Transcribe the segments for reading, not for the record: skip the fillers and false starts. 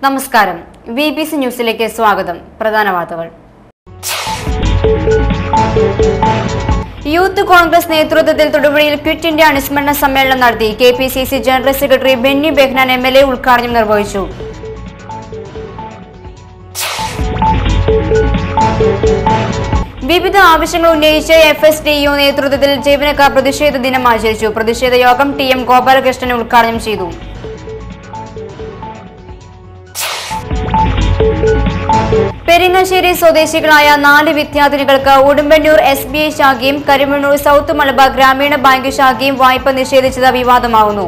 നമസ്കാരം. VBC ന്യൂസിലേക്ക് സ്വാഗതം. പ്രധാന വാർത്തകൾ. യൂത്ത് കോൺഗ്രസ് നേതൃത്വത്തിൽ തൊടുപുഴയിൽ ക്വിറ്റ് ഇന്ത്യ അനുസ്മരണ സമ്മേളനം നടത്തി. KPCC general secretary Benny Behanan MLA ഉദ്ഘാടനം നിർവഹിച്ചു. വിവിധ ആവശ്യങ്ങൾ ഉന്നയിച്ച് FSDU നേതൃത്വത്തിൽ ജീവനക്കാർ പ്രതിഷേധ ദിനം ആചരിച്ചു. പ്രതിഷേധ യോഗം TM ഗോപാലകൃഷ്ണൻ ഉദ്ഘാടനം ചെയ്തു. പെരിങ്ങശ്ശേരി സ്വദേശികളായ 4 വിദ്യാർത്ഥിനികൾക്ക് ഉടുമ്പന്നൂർ SBI ശാഖയും കരിമണ്ണൂർ സൗത്ത് മലബാർ ഗ്രാമീണ ബാങ്ക് ശാഖയും വായ്പ നിഷേധിച്ചത് വിവാദമാകുന്നു.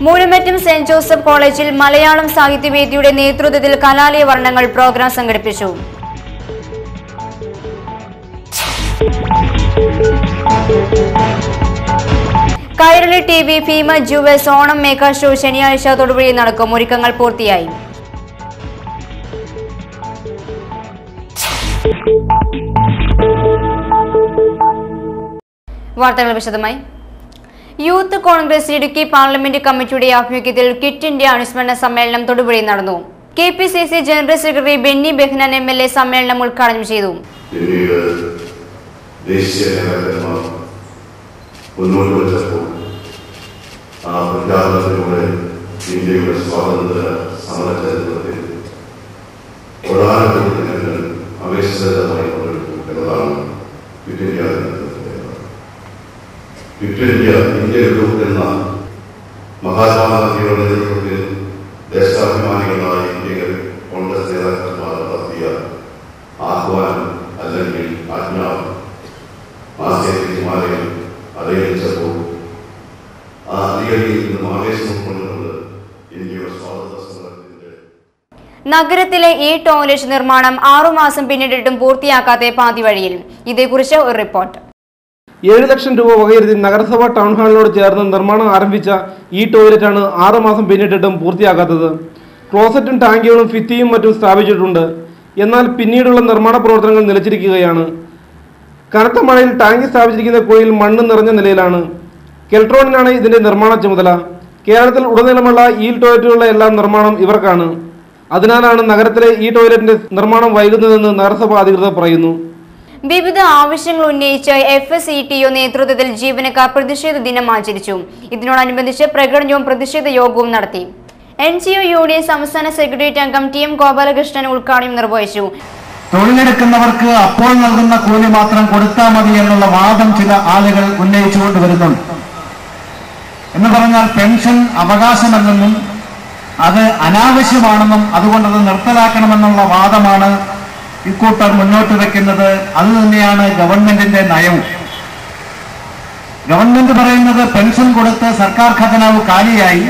മൂലമറ്റം സെന്റ് ജോസഫ് കോളേജിൽ മലയാളം സാഹിത്യവേദിയുടെ നേതൃത്വത്തിൽ കലാലയ വർണ്ണങ്ങൾ പ്രോഗ്രാം സംഘടിപ്പിച്ചു. കൈരളി TV ഭീമ ജുവൽസ് ഓണം മേഘ ഷോ ശനിയാഴ്ച തൊടുപുഴയിൽ നടക്കും. ഒരുക്കങ്ങൾ പൂർത്തിയായി. വാർത്തകൾ വിശദമായി. യൂത്ത് കോൺഗ്രസ് ഇടുക്കി പാർലമെന്റ് കമ്മിറ്റിയുടെ ആഭിമുഖ്യത്തിൽ ക്വിറ്റ് ഇന്ത്യ അനുസ്മരണ സമ്മേളനം തൊടുപുഴയിൽ നടന്നു. KPCC general secretary Benny Behanan MLA സമ്മേളനം ഉദ്ഘാടനം ചെയ്തു. ഇന്ത്യയുടെ സ്വാതന്ത്ര്യ സമരചരിത്രത്തിൽ ആവേശകരമായി പങ്കെടുക്കുന്നതാണ് quit India. Quit India India എന്ന മഹാത്മാഗാന്ധിയുടെ നേതൃത്വത്തിൽ ദേശാഭിമാനികളായ ഇന്ത്യയിൽ കോൺഗ്രസ് നേതാക്കന്മാർ നടത്തിയ ആഹ്വാനം അല്ലെങ്കിൽ ആജ്ഞാപനം ആശയത്തിൽ ഹിമാലയം അറിയിച്ചപ്പോൾ ആ അധികരിയിൽ നിന്നും ആവേശം ഉൾക്കൊണ്ടുകൊണ്ട് ഇന്ത്യയുടെ സ്വാതന്ത്ര്യ സമരത്തിന്റെ നഗരത്തിലെ ഈ ടോയ്ലറ്റ് നിർമ്മാണം 6 മാസം പിന്നിട്ടിട്ടും പൂർത്തിയാക്കാതെ പാതി വഴിയിൽ. ഇതേക്കുറിച്ച് ഒരു റിപ്പോർട്ട്. 7 ലക്ഷം രൂപ വകയിരുത്തി നഗരസഭ ടൗൺ ഹാളിനോട് ചേർന്ന് നിർമ്മാണം ആരംഭിച്ച ഈ ടോയ്ലറ്റാണ് 6 മാസം പിന്നിട്ടിട്ടും പൂർത്തിയാക്കാത്തത്. ക്ലോസറ്റും ടാങ്കികളും ഭിത്തിയും മറ്റും സ്ഥാപിച്ചിട്ടുണ്ട്. എന്നാൽ പിന്നീടുള്ള നിർമ്മാണ പ്രവർത്തനങ്ങൾ നിലച്ചിരിക്കുകയാണ്. കനത്ത മഴയിൽ ടാങ്കി സ്ഥാപിച്ചിരിക്കുന്ന കുഴിയിൽ മണ്ണ് നിറഞ്ഞ നിലയിലാണ്. കെൽട്രോണിനാണ് ഇതിന്റെ നിർമ്മാണ ചുമതല. കേരളത്തിൽ ഉടനീളമുള്ള ഈ ടോയ്ലറ്റുകളുടെ എല്ലാം നിർമ്മാണം ഇവർക്കാണ്. അതിനാലാണ് നഗരത്തിലെ ഈ ടോയ്ലറ്റിന്റെ നിർമ്മാണം വൈകുന്നതെന്ന് നഗരസഭ അധികൃതർ പറയുന്നു. വിവിധ ആവശ്യങ്ങൾ ഉന്നയിച്ച് FSETU നേതൃത്വത്തിൽ ജീവനക്കാർ പ്രതിഷേധ ദിനം ആചരിച്ചു. ഇതിനോടനുബന്ധിച്ച് പ്രകടനവും പ്രതിഷേധ യോഗവും നടത്തി. NGO യൂണിയൻ സംസ്ഥാന സെക്രട്ടേറിയറ്റ് അംഗം TM ഗോപാലകൃഷ്ണൻ ഉദ്ഘാടനം നിർവഹിച്ചു. തൊഴിലെടുക്കുന്നവർക്ക് അപ്പോൾ നൽകുന്ന കൂലി മാത്രം കൊടുത്താൽ മതി എന്നുള്ള വാദം ചില ആളുകൾ ഉന്നയിച്ചുകൊണ്ട് വരുന്നുണ്ട്. എന്ന് പറഞ്ഞാൽ പെൻഷൻ അവകാശമല്ലെന്നും അത് അനാവശ്യമാണെന്നും അതുകൊണ്ടത് നിർത്തലാക്കണമെന്നുള്ള വാദമാണ് ഇക്കൂട്ടർ മുന്നോട്ട് വെക്കുന്നത്. അത് തന്നെയാണ് ഗവൺമെന്റിന്റെ നയവും. ഗവൺമെന്റ് പറയുന്നത് പെൻഷൻ കൊടുത്ത് സർക്കാർ ഖജനാവ് കാലിയായി,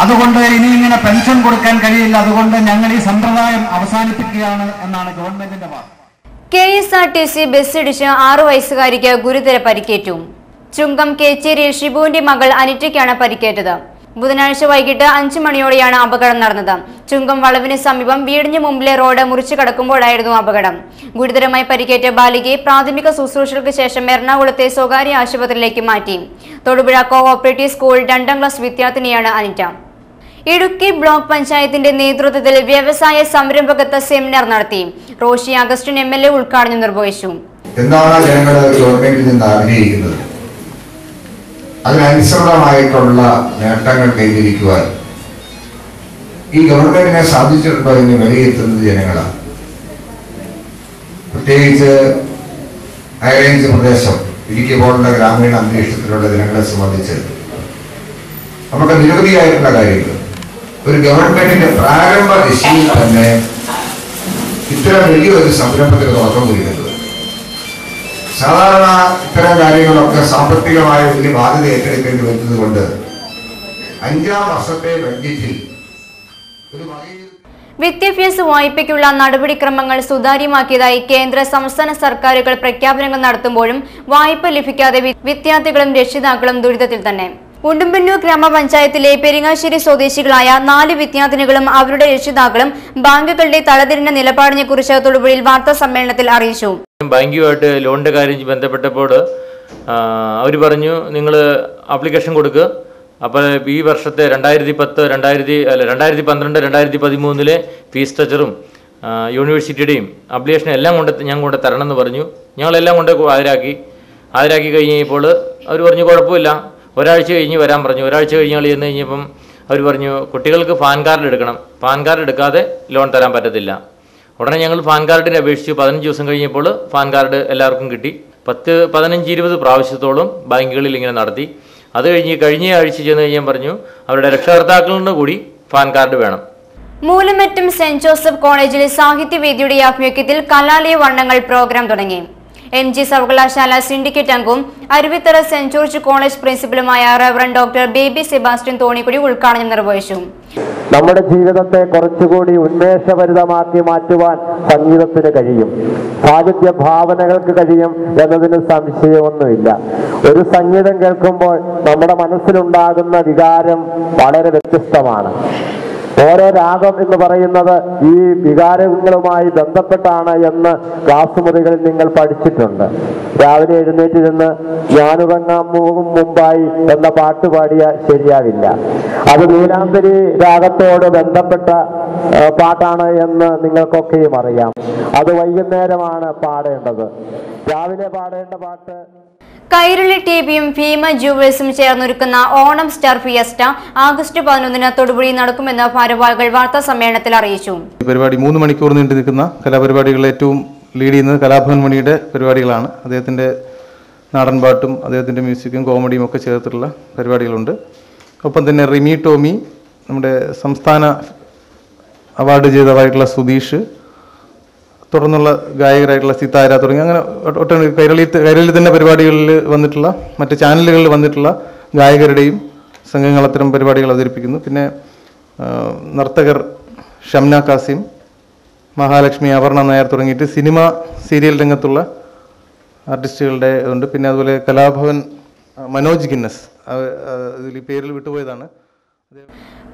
അതുകൊണ്ട് ഇനി ഇങ്ങനെ പെൻഷൻ കൊടുക്കാൻ കഴിയില്ല, അതുകൊണ്ട് ഞങ്ങൾ ഈ സമ്പ്രദായം അവസാനിപ്പിക്കുകയാണ് എന്നാണ് ഗവൺമെന്റിന്റെ വാദം. KSRTC ബസ് ഇടിച്ച് 6 വയസ്സുകാരിക്ക് ഗുരുതര പരിക്കേറ്റു. ചുങ്കം കേച്ചേരിയിൽ ഷിബുവിന്റെ മകൾ അനിറ്റയ്ക്കാണ് പരിക്കേറ്റത്. ബുധനാഴ്ച വൈകിട്ട് 5 മണിയോടെയാണ് അപകടം നടന്നത്. ചുങ്കം വളവിന് സമീപം വീടിന് മുമ്പിലെ റോഡ് മുറിച്ചു കടക്കുമ്പോഴായിരുന്നു അപകടം. ഗുരുതരമായി പരിക്കേറ്റ ബാലികയെ പ്രാഥമിക ശുശ്രൂഷകൾക്ക് ശേഷം എറണാകുളത്തെ സ്വകാര്യ ആശുപത്രിയിലേക്ക് മാറ്റി. തൊടുപുഴ കോഓപ്പറേറ്റീവ് സ്കൂൾ 2ാം ക്ലാസ് വിദ്യാർത്ഥിനിയാണ് അനിറ്റ. ഇടുക്കി ബ്ലോക്ക് പഞ്ചായത്തിന്റെ നേതൃത്വത്തിൽ വ്യവസായ സംരംഭകത്വ സെമിനാർ നടത്തി. റോഷി അഗസ്റ്റിൻ MLA ഉദ്ഘാടനം നിർവഹിച്ചു. എന്താണ് ജനങ്ങൾ ഗവൺമെന്റിൽ നിന്ന് ആഗ്രഹിക്കുന്നത്? അതിനനുസൃതമായിട്ടുള്ള നേട്ടങ്ങൾ കൈവരിക്കുവാൻ ഈ ഗവൺമെന്റിനെ സാധിച്ചിട്ടുണ്ടോ എന്ന് വിലയിരുത്തുന്നത് ജനങ്ങളാണ്. പ്രത്യേകിച്ച് ഹൈറേഞ്ച് പ്രദേശം ഇടുക്കി പോലുള്ള ഗ്രാമീണ അന്തരീക്ഷത്തിലുള്ള ജനങ്ങളെ സംബന്ധിച്ച് നമുക്ക് നിരവധിയായിട്ടുള്ള കാര്യങ്ങൾ ഒരു ഗവൺമെന്റിന്റെ പ്രാരംഭ ദിശയിൽ തന്നെ ഇത്തരം വലിയൊരു സംരംഭത്തിന് തുടക്കം കുറിക്കുന്നത്. സാധാരണ ഇത്തരം കാര്യങ്ങളൊക്കെ സാമ്പത്തികമായ വലിയ ബാധ്യത ഏറ്റെടുക്കേണ്ടി വരുന്നത് കൊണ്ട് 5ാം വർഷത്തെ ബഡ്ജറ്റിൽ ഒരു വിദ്യാഭ്യാസ വായ്പയ്ക്കുള്ള നടപടിക്രമങ്ങൾ സുതാര്യമാക്കിയതായി കേന്ദ്ര സംസ്ഥാന സർക്കാരുകൾ പ്രഖ്യാപനങ്ങൾ നടത്തുമ്പോഴും വായ്പ ലഭിക്കാതെ വിദ്യാർത്ഥികളും രക്ഷിതാക്കളും ദുരിതത്തിൽ തന്നെ. ഉടുമ്പന്നൂർ ഗ്രാമപഞ്ചായത്തിലെ പെരിങ്ങശ്ശേരി സ്വദേശികളായ 4 വിദ്യാർത്ഥിനികളും അവരുടെ രക്ഷിതാക്കളും ബാങ്കുകളുടെ തലതിരിഞ്ഞ നിലപാടിനെ കുറിച്ച് തൊടുപുഴയിൽ വാർത്താ സമ്മേളനത്തിൽ അറിയിച്ചു. ബാങ്കുമായിട്ട് ലോണിന്റെ കാര്യം ബന്ധപ്പെട്ടപ്പോൾ അവർ പറഞ്ഞു നിങ്ങൾ ആപ്ലിക്കേഷൻ കൊടുക്കുക. അപ്പോൾ ഈ വർഷത്തെ 2012, 2013 ഫീസ് സ്ട്രക്ചറും യൂണിവേഴ്സിറ്റിയുടെയും അപ്ലിക്കേഷനും എല്ലാം ഞാൻ കൊണ്ട് തരണം എന്ന് പറഞ്ഞു. ഞങ്ങളെല്ലാം കൊണ്ട് ഹാജരാക്കി കഴിഞ്ഞപ്പോൾ അവർ പറഞ്ഞു കുഴപ്പമില്ല, ഒരാഴ്ച കഴിഞ്ഞ് വരാൻ പറഞ്ഞു. ഒരാഴ്ച കഴിഞ്ഞ് ഞങ്ങൾ ചെന്ന് കഴിഞ്ഞപ്പം അവർ പറഞ്ഞു കുട്ടികൾക്ക് പാൻ കാർഡ് എടുക്കണം, പാൻ കാർഡ് എടുക്കാതെ ലോൺ തരാൻ പറ്റത്തില്ല. ഉടനെ ഞങ്ങൾ പാൻ കാർഡിന് അപേക്ഷിച്ച് 15 ദിവസം കഴിഞ്ഞപ്പോൾ പാൻ കാർഡ് എല്ലാവർക്കും കിട്ടി. 15-20 പ്രാവശ്യത്തോളം ബാങ്കുകളിൽ ഇങ്ങനെ നടത്തി. അത് കഴിഞ്ഞ ആഴ്ച ചെന്ന് കഴിഞ്ഞാൽ പറഞ്ഞു അവരുടെ രക്ഷകർത്താക്കളിന് കൂടി പാൻ കാർഡ് വേണം. മൂലമറ്റം സെന്റ് ജോസഫ് കോളേജിലെ സാഹിത്യവേദിയുടെ ആഭിമുഖ്യത്തിൽ കലാലയ വർണ്ണങ്ങൾ പ്രോഗ്രാം തുടങ്ങി. MG സർവകലാശാല സിൻഡിക്കേറ്റ് അംഗവും അരുവിത്തറ സെന്റ് ജോർജ് കോളേജ് പ്രിൻസിപ്പലുമായ റവറന്റ് ഡോക്ടർ ബേബി സെബാസ്റ്റ്യൻ തോണിക്കുടി ഉദ്ഘാടനം നിർവഹിച്ചു. നമ്മുടെ ജീവിതത്തെ കുറച്ചുകൂടി ഉന്മേഷഭരിതമാക്കി മാറ്റുവാൻ സംഗീതത്തിന് കഴിയും, സാഹിത്യ ഭാവനകൾക്ക് കഴിയും എന്നതിന് സംശയമൊന്നുമില്ല. ഒരു സംഗീതം കേൾക്കുമ്പോൾ നമ്മുടെ മനസ്സിലുണ്ടാകുന്ന വികാരം വളരെ വ്യത്യസ്തമാണ്. ഓരോ രാഗം എന്ന് പറയുന്നത് ഈ വികാരങ്ങളുമായി ബന്ധപ്പെട്ടാണ് എന്ന് ക്ലാസ് മുറികളിൽ നിങ്ങൾ പഠിച്ചിട്ടുണ്ട്. രാവിലെ എഴുന്നേറ്റിരുന്ന് ഞാനുറങ്ങാൻ പോകും മുമ്പായി എന്ന പാട്ട് പാടിയാൽ ശരിയാവില്ല. അത് നീലാംബരി രാഗത്തോട് ബന്ധപ്പെട്ട പാട്ടാണ് എന്ന് നിങ്ങൾക്കൊക്കെയും അറിയാം. അത് വൈകുന്നേരമാണ് പാടേണ്ടത്. രാവിലെ പാടേണ്ട പാട്ട് കൈരളി ടിവിയും ഭീമ ജുവൽസും ചേർന്നൊരുക്കുന്ന ഓണം സ്റ്റാർ ഫിയസ്റ്റ ആഗസ്റ്റ് 11 തൊടുപുഴയിൽ നടക്കുമെന്ന് ഭാരവാഹികൾ വാർത്താ സമ്മേളനത്തിൽ അറിയിച്ചു. പരിപാടി 3 മണിക്കൂർ നീണ്ടു നിൽക്കുന്ന കലാപരിപാടികൾ ഏറ്റവും ലീഡ് ചെയ്യുന്നത് കലാഭവൻ മണിയുടെ പരിപാടികളാണ്. അദ്ദേഹത്തിൻ്റെ നാടൻ പാട്ടും അദ്ദേഹത്തിൻ്റെ മ്യൂസിക്കും കോമഡിയും ഒക്കെ ചേർത്തിട്ടുള്ള പരിപാടികളുണ്ട്. ഒപ്പം തന്നെ റിമി ടോമി, നമ്മുടെ സംസ്ഥാന അവാർഡ് ജേതാവായിട്ടുള്ള സുധീഷ്, തുടർന്നുള്ള ഗായകരായിട്ടുള്ള സിതാര തുടങ്ങി അങ്ങനെ ഒട്ടനവധി കൈരളിയിൽ തന്നെ പരിപാടികളിൽ വന്നിട്ടുള്ള മറ്റ് ചാനലുകളിൽ വന്നിട്ടുള്ള ഗായകരുടെയും സംഘങ്ങൾ അത്തരം പരിപാടികൾ അവതരിപ്പിക്കുന്നു. പിന്നെ നർത്തകർ ഷംന കാസിം, മഹാലക്ഷ്മി, അപർണ നായർ തുടങ്ങിയിട്ട് സിനിമ സീരിയൽ രംഗത്തുള്ള ആർട്ടിസ്റ്റുകളുടെ ഉണ്ട്. പിന്നെ അതുപോലെ കലാഭവൻ മനോജ് ഗിന്നസ്, ഇതിൽ പേരിൽ വിട്ടുപോയതാണ്.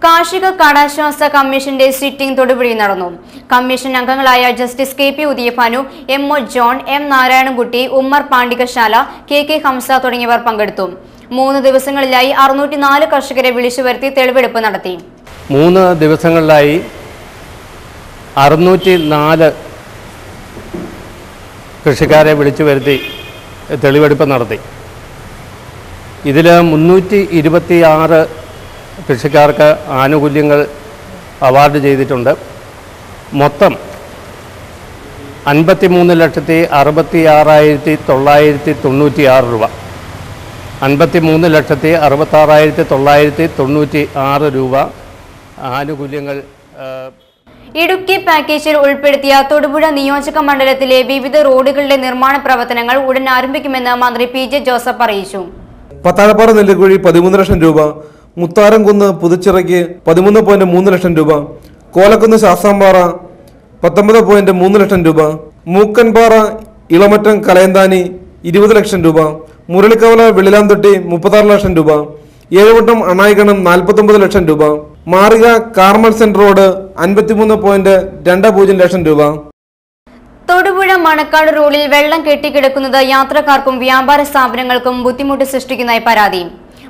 കാർഷിക കടാശ്വാസ കമ്മീഷന്റെ സിറ്റിംഗ് തൊടുപുഴയിൽ നടന്നു. കമ്മീഷൻ അംഗങ്ങളായ justice KP Udayabhanu, MO John, M Narayanankutty, Ummer Pandikasala, KK Hamza തുടങ്ങിയവർ പങ്കെടുത്തു. 3 ദിവസങ്ങളിലായി 604 കർഷകരെ വിളിച്ചു വരുത്തി തെളിവെടുപ്പ് നടത്തി. 3 ദിവസങ്ങളിലായി 604 കൃഷിക്കാരെ വിളിച്ചു വരുത്തി തെളിവെടുപ്പ് നടത്തി. ഇതിൽ 326 കൃഷിക്കാർക്ക് ആനുകൂല്യങ്ങൾ അവാർഡ് ചെയ്തിട്ടുണ്ട്. മൊത്തം 53,66,996 രൂപ, 53,66,996 രൂപ ആനുകൂല്യങ്ങൾ. ഇടുക്കി പാക്കേജിൽ ഉൾപ്പെടുത്തിയ തൊടുപുഴ നിയോജക മണ്ഡലത്തിലെ വിവിധ റോഡുകളുടെ നിർമ്മാണ പ്രവർത്തനങ്ങൾ ഉടൻ ആരംഭിക്കുമെന്ന് മന്ത്രി PJ ജോസഫ് അറിയിച്ചു. പത്താഴപ്പാറ നെല്ലിക്കുഴി 13 ലക്ഷം രൂപ, മുത്താരംകുന്ന് പുതുച്ചിറയ്ക്ക് 13.3 ലക്ഷം രൂപ, കോലക്കുന്ന് ശാസ്താംപാറ 19.3 ലക്ഷം രൂപ, മൂക്കൻപാറ ഇളമറ്റം കലയന്താനി 20 ലക്ഷം രൂപ, മുരളിക്കവല വെള്ളിലാംതൊട്ടി 36 ലക്ഷം രൂപ, ഏഴുവട്ടം അണായിക്കണം 49 ലക്ഷം രൂപ, മാറിക കാർമൽ സെന്റർ റോഡ് 53.20 ലക്ഷം രൂപ. തൊടുപുഴ മണക്കാട് റോഡിൽ വെള്ളം കെട്ടിക്കിടക്കുന്നത് യാത്രക്കാർക്കും വ്യാപാര സ്ഥാപനങ്ങൾക്കും ബുദ്ധിമുട്ട് സൃഷ്ടിക്കുന്നതായി പരാതി.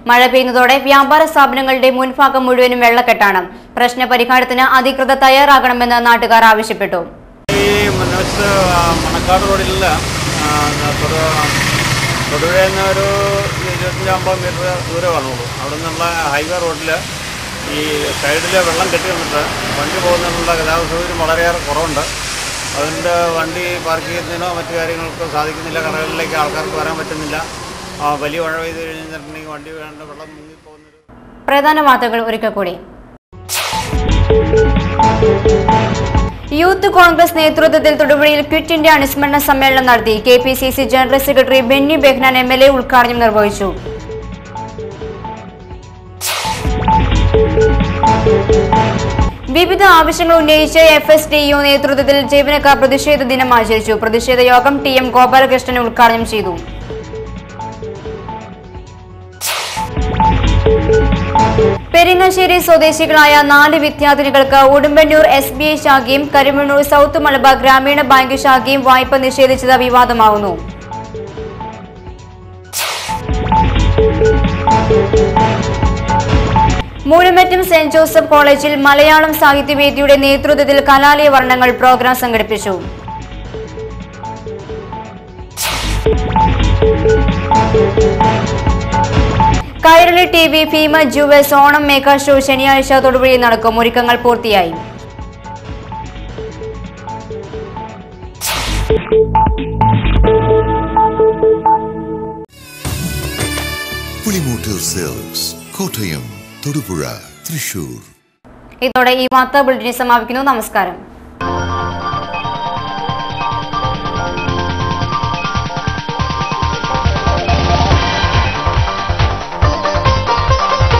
മഴ പെയ്യുന്നതോടെ വ്യാപാര സ്ഥാപനങ്ങളുടെ മുൻഭാഗം മുഴുവനും വെള്ളക്കെട്ടാണ്. പ്രശ്ന പരിഹാരത്തിന് അധികൃതർ തയ്യാറാകണമെന്ന് നാട്ടുകാർ ആവശ്യപ്പെട്ടു. മണക്കാട് റോഡിൽ തൊടുപുഴയിൽ നിന്ന് ഒരു 25-50 മീറ്റർ ദൂരമാണുള്ളൂ. അവിടെ നിന്നുള്ള ഹൈവേ റോഡിൽ ഈ സൈഡിൽ വെള്ളം കെട്ടി വന്നിട്ട് വണ്ടി പോകുന്നതിനുള്ള ഗതാഗത സൗകര്യം വളരെയേറെ കുറവുണ്ട്. അതുകൊണ്ട് വണ്ടി പാർക്ക് ചെയ്യുന്നതിനോ മറ്റു കാര്യങ്ങൾക്കോ സാധിക്കുന്നില്ല. കടകളിലേക്ക് ആൾക്കാർക്ക് വരാൻ പറ്റുന്നില്ല. വലിയ മഴ പെയ്ത് കഴിഞ്ഞിട്ടുണ്ടെങ്കിൽ വണ്ടി വേണ്ട വെള്ളം മുങ്ങിപ്പോകുന്നൊരു. പ്രധാന വാർത്തകൾ ഒരിക്കൽ കൂടി. യൂത്ത് കോൺഗ്രസ് നേതൃത്വത്തിൽ തൊടുപുഴയിൽ ക്വിറ്റ് ഇന്ത്യ അനുസ്മരണ സമ്മേളനം നടത്തി. KPCC general secretary Benny Behanan MLA ഉദ്ഘാടനം നിർവഹിച്ചു. വിവിധ ആവശ്യങ്ങൾ ഉന്നയിച്ച് FSDU നേതൃത്വത്തിൽ ജീവനക്കാർ പ്രതിഷേധ ദിനം ആചരിച്ചു. പ്രതിഷേധ യോഗം TM ഗോപാലകൃഷ്ണൻ ഉദ്ഘാടനം ചെയ്തു. പെരിങ്ങശ്ശേരി സ്വദേശികളായ 4 വിദ്യാർത്ഥിനികൾക്ക് ഉടുമ്പന്നൂർ SBI ശാഖയും കരിമണ്ണൂർ സൗത്ത് മലബാർ ഗ്രാമീണ ബാങ്ക് ശാഖയും വായ്പ നിഷേധിച്ചത് വിവാദമാകുന്നു. മൂഴിമറ്റം സെന്റ് ജോസഫ് കോളേജിൽ മലയാളം സാഹിത്യവേദിയുടെ നേതൃത്വത്തിൽ കലാലയ വർണ്ണങ്ങൾ പ്രോഗ്രാം സംഘടിപ്പിച്ചു. കൈരളി TV ഫീമ ജുവൽസ് ഓണം മേഘ ഷോ ശനിയാഴ്ച തൊടുപുഴയിൽ നടക്കും. ഒരുക്കങ്ങൾ പൂർത്തിയായി. പുളിമൂട്ടിൽ സിൽക്സ്, കോട്ടയം, തൊടുപുഴ, തൃശൂർ. ഇതോടെ ഈ വാർത്താ ബുള്ളറ്റിൻ സമാപിക്കുന്നു. നമസ്കാരം.